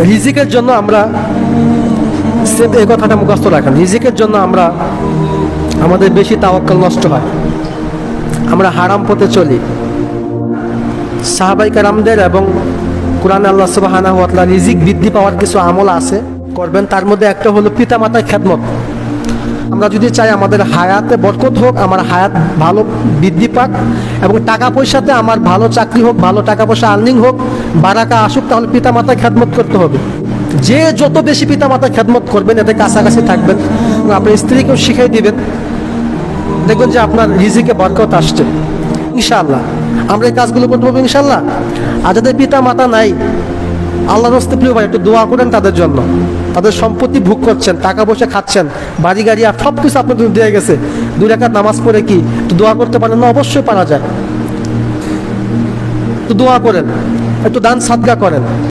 রিজিকের জন্য আমরা এই কথাটা মুখস্থ রাখেন, রিজিকের জন্য আমরা আমাদের বেশি তাওয়াক্কুল নষ্ট হয়, আমরা হারাম পথে চলি। সাহাবায়ে কেরামদের এবং কোরআনে আল্লাহ সুবহানাহু ওয়া তাআলা রিজিক বৃদ্ধি পাওয়ার কিছু আমল আছে করবেন, তার মধ্যে একটা হলো পিতামাতার খেদমত। আমরা যদি চাই আমাদের হায়াতে বরকত হোক, আমার হায়াত ভালো বৃদ্ধি পাক এবং টাকা পয়সাতে আমার ভালো চাকরি হোক, ভালো টাকা পয়সা আর্নিং হোক, বারাকা আসুক, তাহলে পিতামাতার খেদমত করতে হবে। যে যত বেশি পিতামাতার খেদমত করবেন, এতে কাছাকাছি থাকবেন এবং আপনার স্ত্রীকেও শিখিয়ে দিবেন, দেখবেন যে আপনার রিজিকে বরকত আসছে ইনশাআল্লাহ। আমরা এই কাজগুলো করতে পারবো ইনশাআল্লাহ। আর যাদের পিতা মাতা নাই, আল্লাহর রাস্তে প্রিয় ভাই, একটু দোয়া করেন তাদের জন্য। তাদের সম্পত্তি ভোগ করছেন, টাকা পয়সা খাচ্ছেন, বাড়ি গাড়ি আর সব কিছু আপনার দিয়ে গেছে, 2 রাকাত নামাজ পড়ে কি একটু দোয়া করতে পারেন না? অবশ্যই পারা যায়। একটু দোয়া করেন, একটু দান সাদকা করেন।